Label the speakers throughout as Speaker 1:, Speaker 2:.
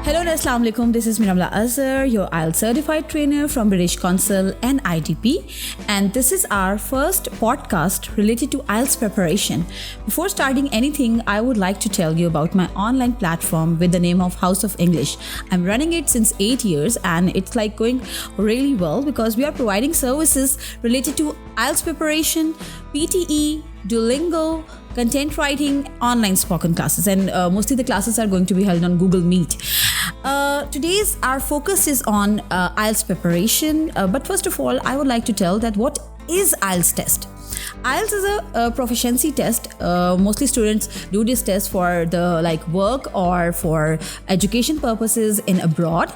Speaker 1: Hello and Assalamu alaikum. This is Miramla Azhar, your IELTS certified trainer from British Council and IDP. And this is our first podcast related to IELTS preparation. Before starting anything, I would like to tell you about my online platform with the name of House of English. I'm running it since 8 years and it's like going really well because we are providing services related to IELTS preparation, PTE, Duolingo, content writing, online spoken classes, and mostly the classes are going to be held on Google Meet. Today's our focus is on IELTS preparation, but first of all, I would like to tell that what is IELTS test? IELTS is a proficiency test. Mostly students do this test for the work or for education purposes in abroad,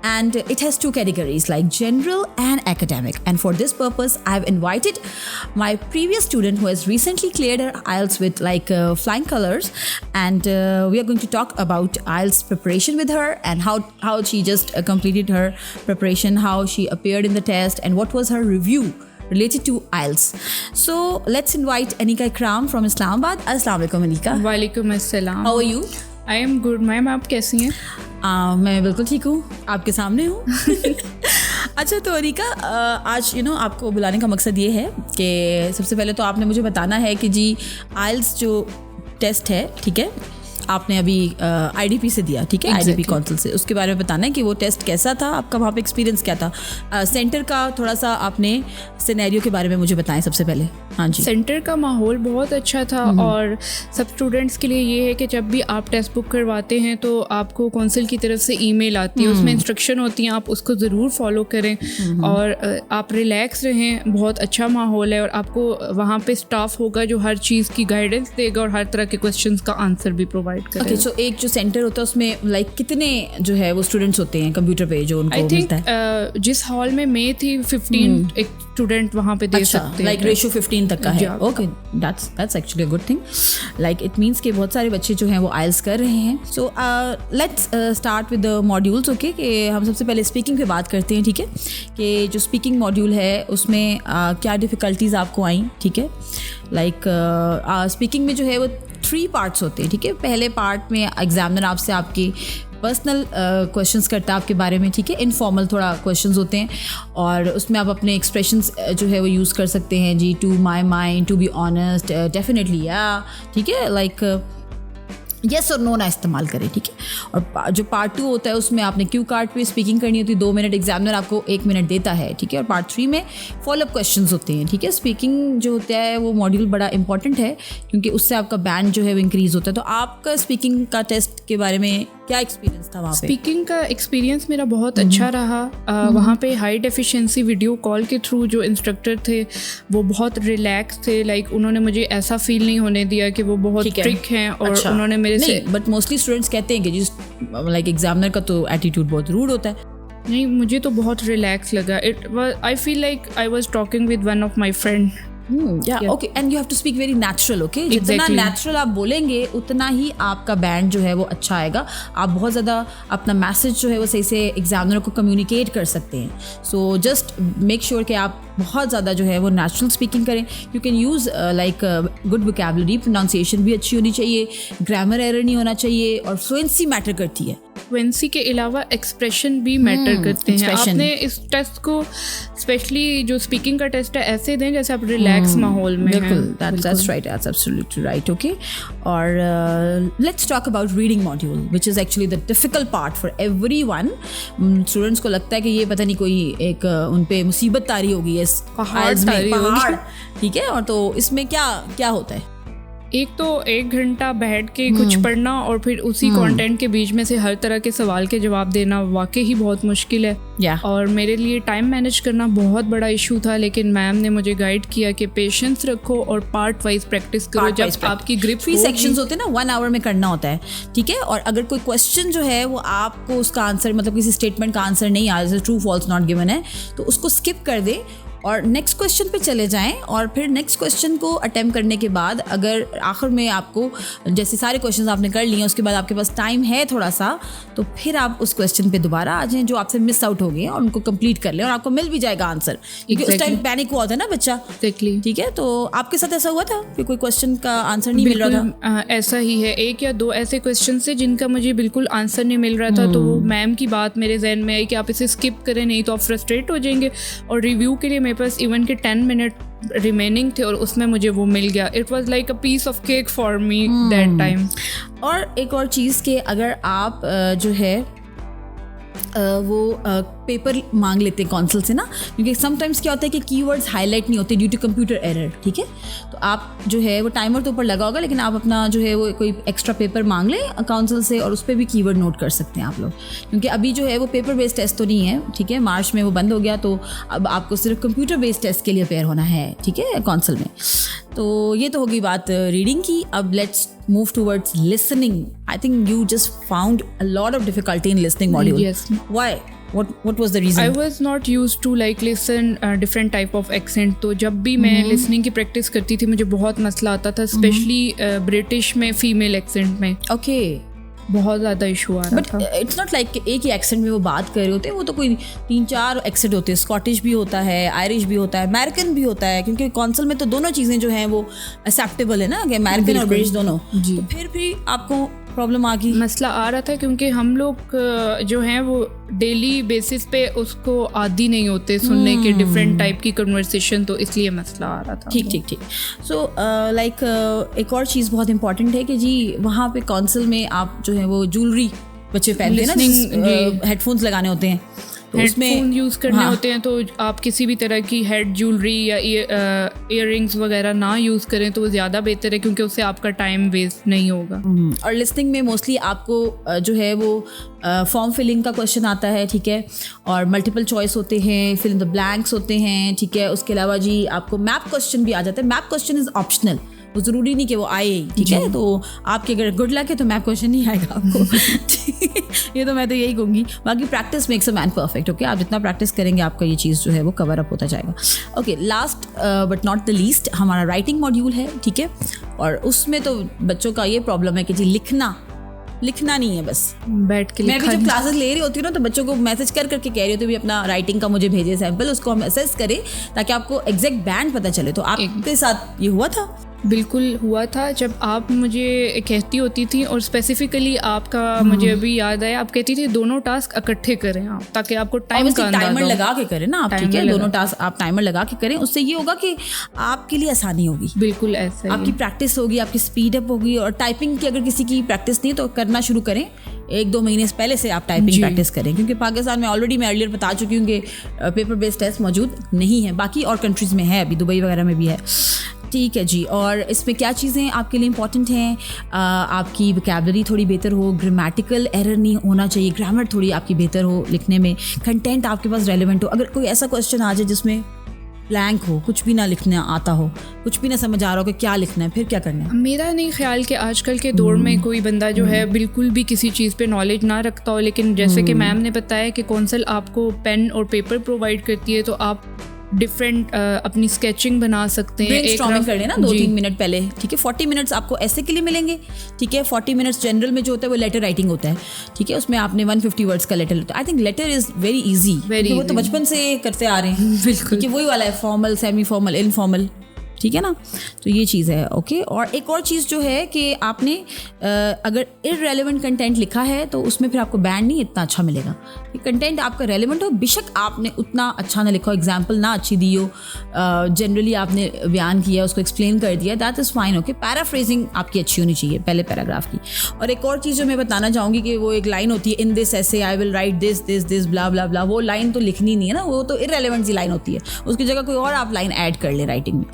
Speaker 1: and it has two categories like general and academic. And for this purpose, I've invited my previous student who has recently cleared her IELTS with flying colors, and we are going to talk about IELTS preparation with her and how she just completed her preparation, how she appeared in the test, and what was her review related to IELTS. So let's invite Anika Ikram from Islamabad. Assalamu alaikum Anika.
Speaker 2: वालेकुम अस्सलाम.
Speaker 1: How are you?
Speaker 2: I am good. Ma'am आप कैसी हैं?
Speaker 1: मैं बिल्कुल ठीक हूँ, आपके सामने हूँ. अच्छा, तो अनिका, आज आपको बुलाने का मकसद ये है कि सबसे पहले तो आपने मुझे बताना है कि जी IELTS जो टेस्ट है, ठीक है, आपने अभी IDP से दिया, ठीक है, IDP काउंसिल से, उसके बारे में बताना है कि वो टेस्ट कैसा था, आपका वहाँ पे एक्सपीरियंस क्या था. सेंटर का थोड़ा सा आपने सिनेरियो के बारे में मुझे बताएं सबसे पहले. हाँ जी.
Speaker 2: सेंटर का माहौल बहुत अच्छा था और सब स्टूडेंट्स के लिए ये है कि जब भी आप टेस्ट बुक करवाते हैं तो आपको काउंसिल की तरफ से ईमेल आती है, उसमें इंस्ट्रक्शन होती हैं, आप उसको ज़रूर फॉलो करें और आप रिलैक्स रहें. बहुत अच्छा माहौल है और आपको वहाँ पे स्टाफ होगा जो हर चीज़ की गाइडेंस देगा और हर तरह के क्वेश्चन का आंसर भी प्रोवाइड.
Speaker 1: Okay, so एक जो सेंटर होता है उसमें कितने जो है वो स्टूडेंट्स होते हैं कंप्यूटर पे जो उनको मिलता है?
Speaker 2: जिस हॉल में मैं थी 15 एक स्टूडेंट वहाँ पे दे सकते हैं.
Speaker 1: रेशियो 15 तक का है. Okay, that's actually a good thing. It means कि बहुत सारे बच्चे जो हैं वो IELTS कर रहे हैं. So let's start with the modules. Okay, कि हम सबसे पहले स्पीकिंग पे बात करते हैं, ठीक है, कि जो स्पीकिंग मॉड्यूल है उसमें क्या डिफ़िकल्टीज आपको आई, ठीक है. स्पीकिंग में जो है वो 3 पार्ट्स होते हैं, ठीक है. पहले पार्ट में एग्जामिनर आपसे आपकी पर्सनल क्वेश्चंस करता है आपके बारे में, ठीक है. इनफॉर्मल थोड़ा क्वेश्चंस होते हैं और उसमें आप अपने एक्सप्रेशंस जो है वो यूज़ कर सकते हैं. जी, to my mind, to be honest, definitely, yeah, ठीक है, येस और नो ना इस्तेमाल करें, ठीक है. और जो पार्ट 2 होता है उसमें आपने क्यू कार्ड पे स्पीकिंग करनी होती है, 2 मिनट, एग्जामिनर आपको 1 मिनट देता है, ठीक है. और पार्ट 3 में फॉलोअप क्वेश्चंस होते हैं, ठीक है. स्पीकिंग जो होता है वो मॉड्यूल बड़ा इंपॉर्टेंट है क्योंकि उससे आपका बैंड जो है वो इंक्रीज़ होता है. तो आपका स्पीकिंग का टेस्ट के बारे में क्या एक्सपीरियंस था वहाँ पे?
Speaker 2: स्पीकिंग का एक्सपीरियंस मेरा बहुत अच्छा रहा. वहाँ पे हाई डेफिशिएंसी वीडियो कॉल के थ्रू जो इंस्ट्रक्टर थे वो बहुत रिलैक्स थे. उन्होंने मुझे ऐसा फील नहीं होने दिया कि वो बहुत ट्रिक हैं और उन्होंने मेरे से.
Speaker 1: बट मोस्टली स्टूडेंट्स कहते हैं कि जिस एग्जामिनर का तो एटीट्यूड बहुत रूड होता है.
Speaker 2: नहीं, मुझे तो बहुत रिलैक्स लगा. I feel like I was talking with one of my friend.
Speaker 1: Okay, and you have to speak very natural. Okay, जितना नेचुरल आप बोलेंगे उतना ही आपका बैंड जो है वो अच्छा आएगा. आप बहुत ज़्यादा अपना मैसेज जो है वो सही से एग्जामिनर को कम्युनिकेट कर सकते हैं. सो जस्ट मेक श्योर कि आप बहुत ज़्यादा जो है वो नेचुरल स्पीकिंग करें. You can use good vocabulary, pronunciation भी अच्छी होनी चाहिए, ग्रामर एरर नहीं होना चाहिए और फ्लुएंसी मैटर करती है.
Speaker 2: फ्लुएंसी के अलावा एक्सप्रेशन भी मैटर करते हैं. आपने इस टेस्ट को, स्पेशली जो स्पीकिंग का टेस्ट है, ऐसे दें जैसे आप रिलैक्स माहौल में.
Speaker 1: बिल्कुल, that's right, that's absolutely right. Okay, और let's talk about reading module which is actually the difficult part for everyone. Students को लगता है कि ये पता नहीं कोई एक उन पे मुसीबत तारी होगी, पहाड़, ठीक है. और तो इसमें क्या होता है?
Speaker 2: एक तो 1 घंटा बैठ के कुछ पढ़ना और फिर उसी कंटेंट के बीच में से हर तरह के सवाल के जवाब देना वाकई ही बहुत मुश्किल है. और मेरे लिए टाइम मैनेज करना बहुत बड़ा इशू था, लेकिन मैम ने मुझे गाइड किया कि पेशेंस रखो और पार्ट वाइज प्रैक्टिस करो. जब आपकी ग्रिप
Speaker 1: 3 सेक्शंस होते हैं ना, 1 आवर में करना होता है, ठीक है. और अगर कोई क्वेश्चन जो है वो आपको उसका आंसर, किसी स्टेटमेंट का आंसर नहीं आ रहा, ट्रू फॉल्स नॉट गिवन है, तो उसको स्किप कर दे और नेक्स्ट क्वेश्चन पे चले जाएं और फिर नेक्स्ट क्वेश्चन को अटेम्प्ट करने के बाद अगर आखिर में आपको जैसे सारे क्वेश्चंस आपने कर लिए उसके बाद आपके पास टाइम है थोड़ा सा, तो फिर आप उस क्वेश्चन पे दोबारा आ जाएं जो आपसे मिस आउट हो गए और उनको कंप्लीट कर लें और आपको मिल भी जाएगा आंसर, क्योंकि उस टाइम पैनिक हुआ था ना बच्चा। ठीक है, तो आपके साथ ऐसा हुआ था कि कोई क्वेश्चन का आंसर नहीं मिल रहा था?
Speaker 2: ऐसा ही है, 1 या 2 ऐसे क्वेश्चन से जिनका मुझे बिल्कुल आंसर नहीं मिल रहा था, तो वो मैम की बात मेरे जहन में आई कि आप इसे स्किप करें, नहीं तो आप फ्रस्ट्रेट हो जाएंगे। और रिव्यू के लिए मेरे पास इवन के 10 मिनट रिमेनिंग थे और उसमें मुझे वो मिल गया। It was like a piece of cake for me that time.
Speaker 1: और एक और चीज़ के अगर आप जो है वो पेपर मांग लेते हैं कौंसल से ना, क्योंकि समटाइम्स क्या होता है कि कीवर्ड्स हाईलाइट नहीं होते ड्यू टू कंप्यूटर एरर। ठीक है, तो आप जो है वो टाइमर तो ऊपर लगा होगा, लेकिन आप अपना जो है वो कोई एक्स्ट्रा पेपर मांग लें काउंसिल से और उस पर भी कीवर्ड नोट कर सकते हैं आप लोग, क्योंकि अभी जो है वो पेपर बेस्ड टेस्ट तो नहीं है। ठीक है, मार्च में वो बंद हो गया, तो अब आपको सिर्फ कंप्यूटर बेस्ड टेस्ट के लिए अपेयर होना है। ठीक है, काउंसिल में। तो ये तो होगी बात रीडिंग की। अब let's move towards listening. I think you just found a lot of difficulty in listening module.
Speaker 2: Yes.
Speaker 1: Why? What was the reason?
Speaker 2: I was not used to like listen different type of accent. तो जब भी मैं listening की practice करती थी मुझे बहुत मसला आता था, especially British में female accent में।
Speaker 1: Okay.
Speaker 2: बहुत ज़्यादा इशू आ रहा था।
Speaker 1: बट इट्स नॉट लाइक एक ही एक्सेंट में वो बात कर रहे होते हैं, वो तो कोई 3-4 एक्सेंट होते हैं। स्कॉटिश भी होता है, आयरिश भी होता है, अमेरिकन भी होता है, क्योंकि कौंसल में तो दोनों चीज़ें जो हैं वो एक्सेप्टेबल है ना, कि अमेरिकन और ब्रिटिश दोनों। तो फिर भी आपको प्रॉब्लम आ गई?
Speaker 2: मसला आ रहा था क्योंकि हम लोग जो हैं वो डेली बेसिस पे उसको आदी नहीं होते सुनने के डिफरेंट टाइप की कन्वर्सेशन, तो इसलिए मसला आ रहा था।
Speaker 1: ठीक। सो लाइक एक और चीज़ बहुत इंपॉर्टेंट है कि जी वहाँ पे काउंसिल में आप जो है वो ज्वेलरी बच्चे पहनते हैं ना, हेडफोन्स लगाने होते हैं, तो
Speaker 2: हेडफोन यूज़ करने होते हैं, तो आप किसी भी तरह की हेड ज्वेलरी या ईयररिंग्स वगैरह ना यूज़ करें तो वो ज़्यादा बेहतर है, क्योंकि उससे आपका टाइम वेस्ट नहीं होगा।
Speaker 1: और लिसनिंग में मोस्टली आपको जो है वो फॉर्म फिलिंग का क्वेश्चन आता है। ठीक है, और मल्टीपल चॉइस होते हैं, फिल इन द ब्लैंक्स होते हैं। ठीक है, उसके अलावा जी आपको मैप क्वेश्चन भी आ जाता है। मैप क्वेश्चन इज़ ऑप्शनल, वो ज़रूरी नहीं कि वो आए। ठीक है, तो आपके अगर गुड लक है तो मैप क्वेश्चन नहीं आएगा आपको। ये तो मैं तो यही कहूँगी। बाकी practice makes a man perfect. Okay, आप जितना प्रैक्टिस करेंगे आपका ये चीज़ जो है वो कवर अप होता जाएगा। Okay, last but not the least हमारा राइटिंग मॉड्यूल है। ठीक है, और उसमें तो बच्चों का ये प्रॉब्लम है कि जी लिखना नहीं है, बस
Speaker 2: बैठ के
Speaker 1: मैं भी जब क्लासेस ले रही होती हूँ ना तो बच्चों को मैसेज करके कह रही होती हूँ भी अपना राइटिंग का मुझे भेजे सैंपल, उसको हम असेस करें ताकि आपको एग्जैक्ट बैंड पता चले। तो आपके साथ ये हुआ था?
Speaker 2: बिल्कुल हुआ था। जब आप मुझे कहती होती थी, और स्पेसिफिकली आपका मुझे अभी याद आया, आप कहती थी दोनों टास्क इकट्ठे करें आप, ताकि आपको टाइम का अंदाजा हो।
Speaker 1: टाइमर लगा के करें ना आप। ठीक है, दोनों टास्क आप टाइमर लगा के करें, उससे ये होगा कि आपके लिए आसानी होगी।
Speaker 2: बिल्कुल ऐसा,
Speaker 1: आपकी प्रैक्टिस होगी, आपकी स्पीड अप होगी। और टाइपिंग की अगर किसी की प्रैक्टिस नहीं तो करना शुरू करें, 1-2 महीने पहले से आप टाइपिंग प्रैक्टिस करें, क्योंकि पाकिस्तान में ऑलरेडी मैं अर्लियर बता चुकी हूँ कि पेपर बेस्ड टेस्ट मौजूद नहीं है। बाकी और कंट्रीज में है, अभी दुबई वगैरह में भी है। ठीक है जी, और इसमें क्या चीज़ें आपके लिए इंपॉर्टेंट हैं? आपकी वोकैबुलरी थोड़ी बेहतर हो, ग्रामेटिकल एरर नहीं होना चाहिए, ग्रामर थोड़ी आपकी बेहतर हो लिखने में, कंटेंट आपके पास रेलेवेंट हो। अगर कोई ऐसा क्वेश्चन आ जाए जिसमें ब्लैंक हो, कुछ भी ना लिखना आता हो, कुछ भी ना समझ आ रहा हो कि क्या लिखना है, फिर क्या करना है?
Speaker 2: मेरा नहीं ख्याल कि आजकल के दौर में कोई बंदा जो है बिल्कुल भी किसी चीज़ पे नॉलेज ना रखता हो, लेकिन जैसे कि मैम ने बताया कि कौंसल आपको पेन और पेपर प्रोवाइड करती है, तो आप डिफरेंट अपनी स्केचिंग बना सकते हैं।
Speaker 1: ब्रेनस्टॉर्मिंग कर लेना 2-3 मिनट पहले। ठीक है, 40 मिनट्स आपको ऐसे के लिए मिलेंगे। ठीक है, 40 मिनट्स जनरल में जो होता है वो लेटर राइटिंग होता है। ठीक है, उसमें आपने 150 वर्ड्स का लेटर होता है। I think letter is very easy, वो तो बचपन से करते आ रहे हैं।
Speaker 2: बिल्कुल,
Speaker 1: कि वही वाला है, फॉर्मल, सेमी फॉर्मल, इनफॉर्मल। ठीक है ना, तो ये चीज़ है। ओके, और एक और चीज़ जो है कि आपने अगर इररेलेवेंट कंटेंट लिखा है तो उसमें फिर आपको बैंड नहीं इतना अच्छा मिलेगा। कंटेंट आपका रेलेवेंट हो, बेशक आपने उतना अच्छा ना लिखा हो, एग्जाम्पल ना अच्छी दी हो, जनरली आपने बयान किया, उसको एक्सप्लेन कर दिया, that is fine. Okay, paraphrasing आपकी अच्छी होनी चाहिए पहले पैराग्राफ की। और एक और चीज़ जो मैं बताना चाहूँगी कि वो एक लाइन होती है, in this essay I will write this this this blah blah blah, वो लाइन तो लिखनी नहीं है ना, वो तो इररेलेवेंट सी लाइन होती है, उसकी जगह कोई और आप लाइन ऐड कर ले राइटिंग में।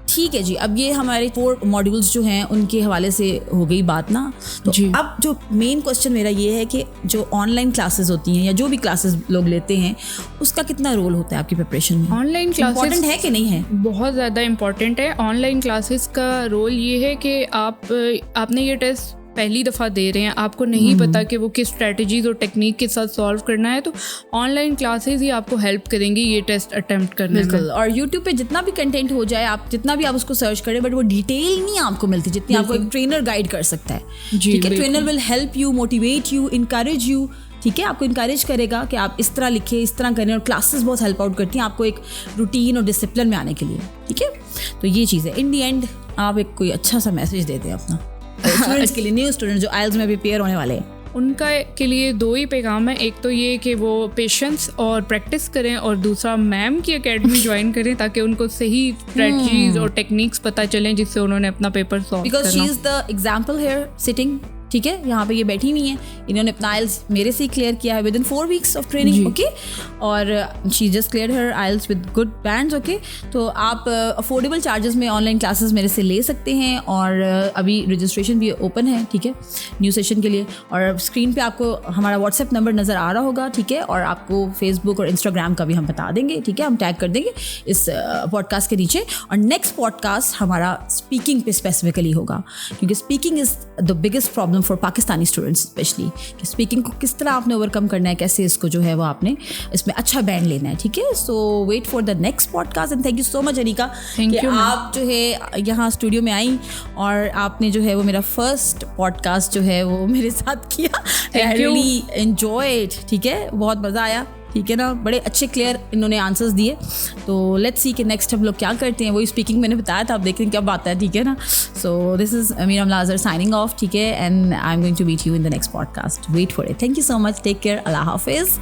Speaker 1: ठीक है जी, अब ये हमारे 4 मॉड्यूल्स जो हैं उनके हवाले से हो गई बात ना। तो अब जो मेन क्वेश्चन मेरा ये है कि जो ऑनलाइन क्लासेस होती हैं या जो भी क्लासेस लोग लेते हैं, उसका कितना रोल होता है आपकी प्रिपरेशन में?
Speaker 2: ऑनलाइन क्लासेस
Speaker 1: इंपॉर्टेंट है कि नहीं है?
Speaker 2: बहुत ज़्यादा इंपॉर्टेंट है। ऑनलाइन क्लासेस का रोल ये है कि आपने ये टेस्ट पहली दफ़ा दे रहे हैं, आपको नहीं पता कि वो किस स्ट्रेटजीज़ और टेक्निक के साथ सॉल्व करना है, तो ऑनलाइन क्लासेस ही आपको हेल्प करेंगी ये टेस्ट अटेम्प्ट करने में।
Speaker 1: बिल्कुल। और यूट्यूब पे जितना भी कंटेंट हो जाए, आप जितना भी आप उसको सर्च करें, बट वो डिटेल नहीं आपको मिलती जितनी आपको एक ट्रेनर गाइड कर सकता है। ठीक है, trainer will help you, motivate you, encourage you. ठीक है, आपको इनकरेज करेगा कि आप इस तरह लिखें, इस तरह करें, और क्लासेस बहुत हेल्प आउट करती हैं आपको एक रूटीन और डिसिप्लिन में आने के लिए। ठीक है, तो ये चीज़ है। इन दी एंड आप एक कोई अच्छा सा मैसेज देते हैं अपना स्टूडेंट्स के लिए, न्यू स्टूडेंट जो आइल्स में प्रिपेयर होने वाले हैं।
Speaker 2: उनका के लिए 2 ही पैगाम है। एक तो ये कि वो पेशेंस और प्रैक्टिस करें, और दूसरा मैम की एकेडमी ज्वाइन करें ताकि उनको सही स्ट्रेटजीज और टेक्निक्स पता चलें जिससे उन्होंने अपना पेपर सॉल्व करना।
Speaker 1: Because she is the example hair sitting. ठीक है, यहाँ पे ये बैठी हुई हैं, इन्होंने अपना आइल्स मेरे से ही क्लियर किया है within 4 weeks of training. Okay, और she just clear her IELTS with good bands. Okay, तो आप अफोर्डेबल चार्जेस में ऑनलाइन क्लासेस मेरे से ले सकते हैं, और अभी रजिस्ट्रेशन भी ओपन है। ठीक है, न्यू सेशन के लिए। और स्क्रीन पे आपको हमारा व्हाट्सएप नंबर नज़र आ रहा होगा। ठीक है, और आपको फेसबुक और इंस्टाग्राम का भी हम बता देंगे। ठीक है, हम टैग कर देंगे इस पॉडकास्ट के नीचे। और नेक्स्ट पॉडकास्ट हमारा स्पीकिंग पे स्पेसिफिकली होगा, क्योंकि speaking is the biggest problem for Pakistani students specially, कि स्पीकिंग को किस तरह आपने ओवरकम करना है, कैसे इसको जो है वो आपने इसमें अच्छा बैंड लेना है। ठीक है, so wait for the next podcast. And thank you so much Anika कि आप जो है यहाँ स्टूडियो में आई और आपने जो है वो मेरा फर्स्ट पॉडकास्ट जो है वो मेरे साथ किया। I really enjoyed. ठीक है, बहुत मज़ा आया। ठीक है ना, बड़े अच्छे क्लियर इन्होंने आंसर्स दिए। तो लेट्स सी कि नेक्स्ट हम लोग क्या करते हैं। वही स्पीकिंग मैंने बताया था, अब देखते हैं क्या बात है। ठीक है ना, सो दिस इज मीरा अमला अज़हर साइनिंग ऑफ। ठीक है, and I am going to meet you in the next podcast. Wait for it. Thank you so much, take care, अल्लाह हाफिज़।